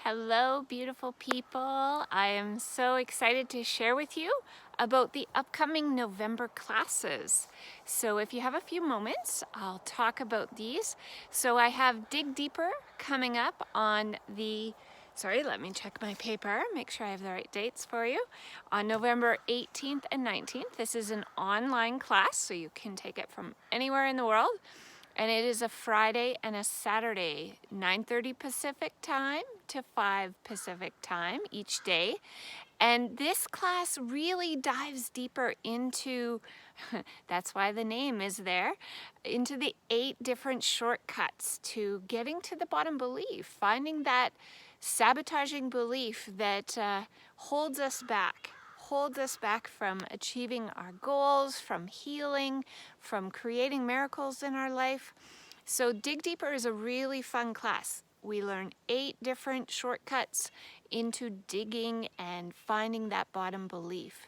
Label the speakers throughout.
Speaker 1: Hello, beautiful people. I am so excited to share with you about the upcoming November classes. So if you have a few moments, I'll talk about these. So I have Dig Deeper coming up on let me check my paper, make sure I have the right dates for you. On November 18th and 19th, this is an online class, so you can take it from anywhere in the world. And it is a Friday and a Saturday, 9:30 Pacific time to 5 Pacific time each day. And this class really dives deeper into, that's why the name is there, into the 8 different shortcuts to getting to the bottom belief, finding that sabotaging belief that holds us back from achieving our goals, from healing, from creating miracles in our life. So Dig Deeper is a really fun class. We learn 8 different shortcuts into digging and finding that bottom belief.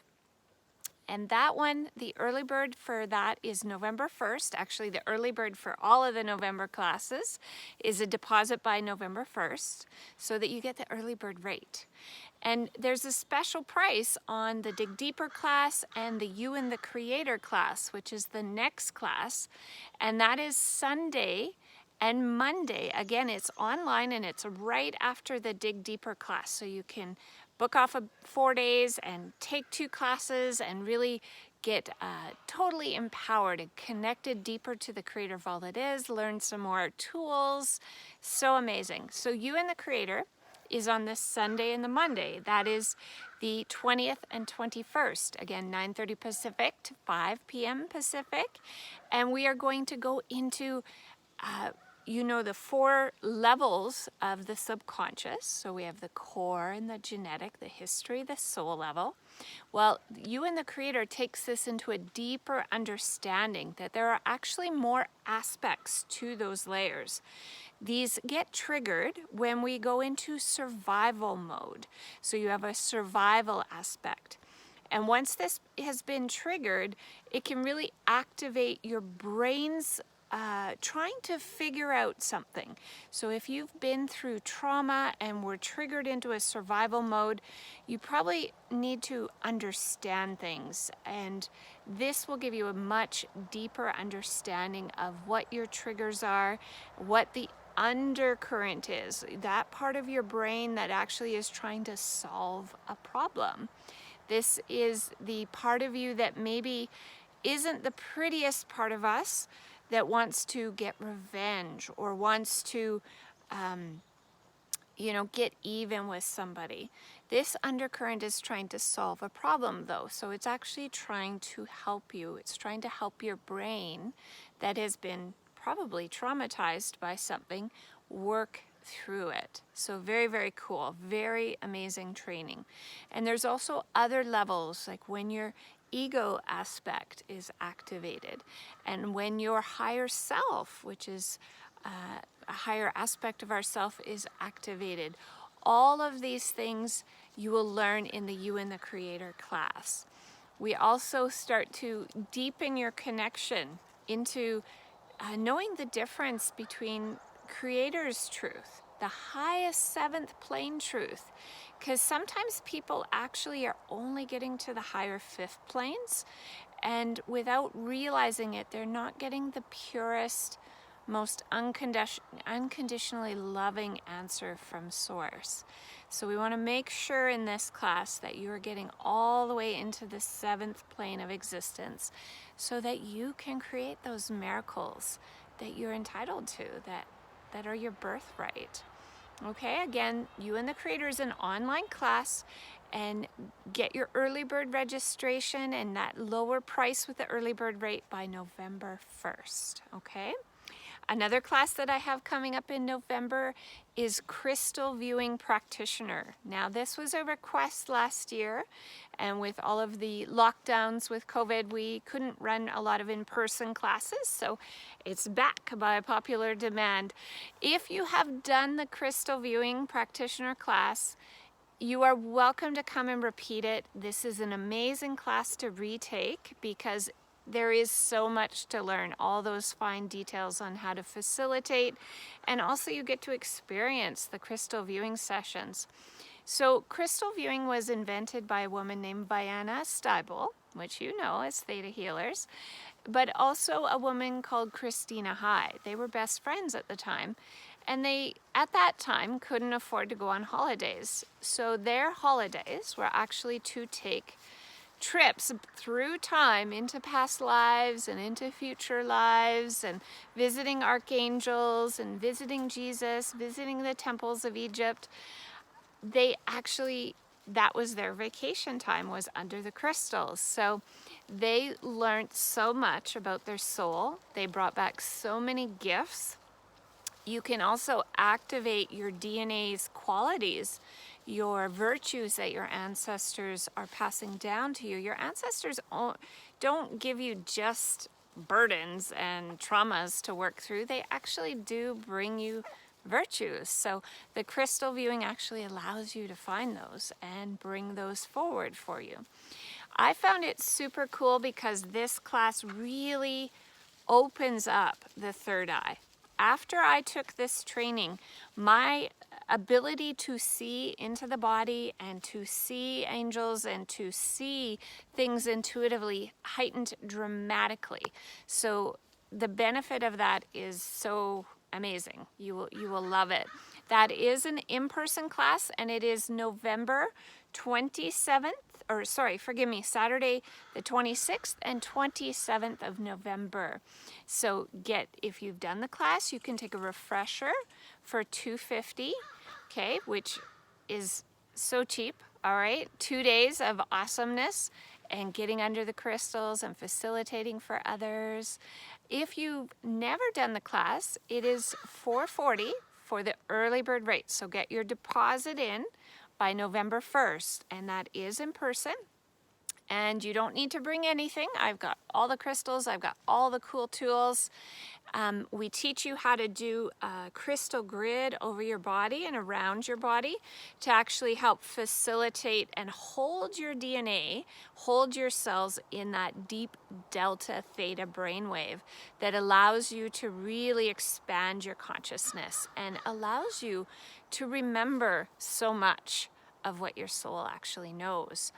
Speaker 1: And that one, the early bird for that is November 1st. Actually, the early bird for all of the November classes is a deposit by November 1st so that you get the early bird rate. And there's a special price on the Dig Deeper class and the You and the Creator class, which is the next class. And that is Sunday and Monday. Again, it's online and it's right after the Dig Deeper class. So you can book off 4 days and take 2 classes and really get totally empowered and connected deeper to the creator of all that is, learn some more tools. So amazing. So You and the Creator is on this Sunday and the Monday. That is the 20th and 21st. Again, 9:30 Pacific to 5 p.m. Pacific. And we are going to go into the 4 levels of the subconscious. So we have the core and the genetic, the history, the soul level. Well, You and the Creator takes this into a deeper understanding that there are actually more aspects to those layers. These get triggered when we go into survival mode. So you have a survival aspect. And once this has been triggered, it can really activate your brain's trying to figure out something. So if you've been through trauma and were triggered into a survival mode, you probably need to understand things. And this will give you a much deeper understanding of what your triggers are, what the undercurrent is, that part of your brain that actually is trying to solve a problem. This is the part of you that maybe isn't the prettiest part of us, that wants to get revenge or wants to, get even with somebody. This undercurrent is trying to solve a problem, though. So it's actually trying to help you. It's trying to help your brain that has been probably traumatized by something work through it. So very, very cool. Very amazing training. And there's also other levels, like when your ego aspect is activated, and when your higher self, which is a higher aspect of ourself, is activated. All of these things you will learn in the You and the Creator class. We also start to deepen your connection into knowing the difference between Creator's truth, the highest 7th plane truth, because sometimes people actually are only getting to the higher 5th planes, and without realizing it, they're not getting the purest, most unconditionally loving answer from Source. So we want to make sure in this class that you are getting all the way into the 7th plane of existence so that you can create those miracles that you're entitled to, that are your birthright. Okay, again, You and the Creator is an online class, and get your early bird registration and that lower price with the early bird rate by November 1st, okay? Another class that I have coming up in November is Crystal Viewing Practitioner. Now, this was a request last year, and with all of the lockdowns with COVID, we couldn't run a lot of in-person classes, so it's back by popular demand. If you have done the Crystal Viewing Practitioner class, you are welcome to come and repeat it. This is an amazing class to retake because There is so much to learn, all those fine details on how to facilitate, and also you get to experience the crystal viewing sessions. So crystal viewing was invented by a woman named Vianna Steibel, which you know as Theta Healers, but also a woman called Christina High. They were best friends at the time, and they, at that time, couldn't afford to go on holidays. So their holidays were actually to take trips through time into past lives and into future lives, and visiting archangels and visiting Jesus, visiting the temples of Egypt. They actually, that was their vacation time, was under the crystals. So they learned so much about their soul. They brought back so many gifts. You can also activate your DNA's qualities, your virtues that your ancestors are passing down to you. Your ancestors don't give you just burdens and traumas to work through. They actually do bring you virtues. So the crystal viewing actually allows you to find those and bring those forward for you. I found it super cool because this class really opens up the third eye. After I took this training, my ability to see into the body and to see angels and to see things intuitively heightened dramatically. So the benefit of that is so amazing. You will love it. That is an in-person class, and it is November 27th, or sorry, forgive me, Saturday the 26th and 27th of November. So if you've done the class, you can take a refresher for $250, okay, which is so cheap, all right? 2 days of awesomeness and getting under the crystals and facilitating for others. If you've never done the class, it is $440 for the early bird rate. So get your deposit in by November 1st, and that is in person. And you don't need to bring anything. I've got all the crystals, I've got all the cool tools. We teach you how to do a crystal grid over your body and around your body to actually help facilitate and hold your DNA, hold your cells in that deep delta theta brainwave that allows you to really expand your consciousness and allows you to remember so much of what your soul actually knows.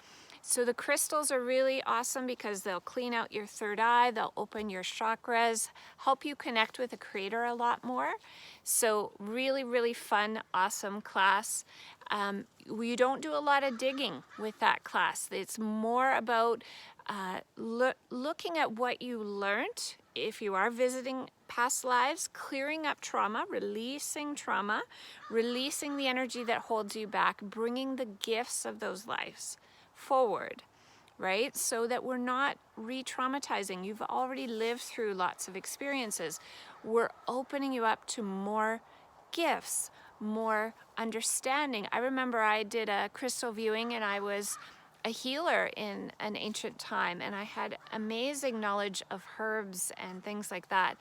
Speaker 1: So the crystals are really awesome because they'll clean out your third eye, they'll open your chakras, help you connect with the Creator a lot more. So really, really fun, awesome class. You don't do a lot of digging with that class. It's more about looking at what you learned if you are visiting past lives, clearing up trauma, releasing the energy that holds you back, bringing the gifts of those lives forward, right? So that we're not re-traumatizing. You've already lived through lots of experiences. We're opening you up to more gifts, more understanding. I remember I did a crystal viewing and I was a healer in an ancient time, and I had amazing knowledge of herbs and things like that.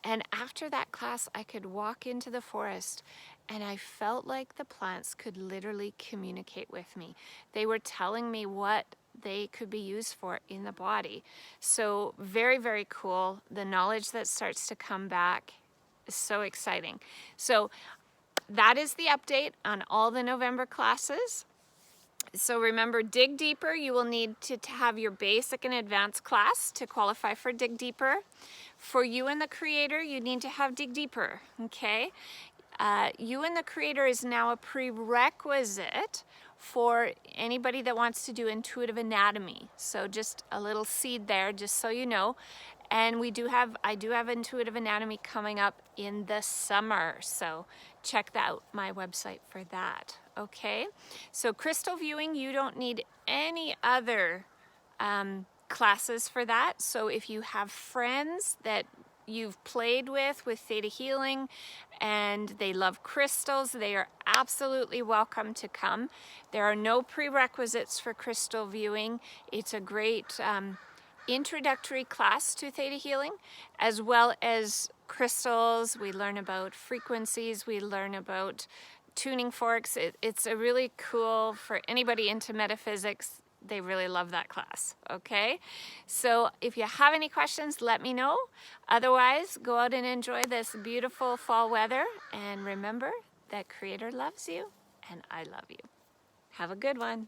Speaker 1: And after that class, I could walk into the forest and I felt like the plants could literally communicate with me. They were telling me what they could be used for in the body. So very, very cool. The knowledge that starts to come back is so exciting. So that is the update on all the November classes. So remember, Dig Deeper, you will need to have your basic and advanced class to qualify for Dig Deeper. For You and the Creator, you need to have Dig Deeper, okay? You and the Creator is now a prerequisite for anybody that wants to do intuitive anatomy. So just a little seed there, just so you know. And I do have intuitive anatomy coming up in the summer. So check out my website for that, okay? So crystal viewing, you don't need any other classes for that. So if you have friends that you've played with Theta Healing and they love crystals, they are absolutely welcome to come. There are no prerequisites for crystal viewing. It's a great introductory class to Theta Healing, as well as crystals. We learn about frequencies, we learn about tuning forks. It's a really cool, for anybody into metaphysics, they really love that class, okay? So if you have any questions, let me know. Otherwise, go out and enjoy this beautiful fall weather, and remember that Creator loves you and I love you. Have a good one.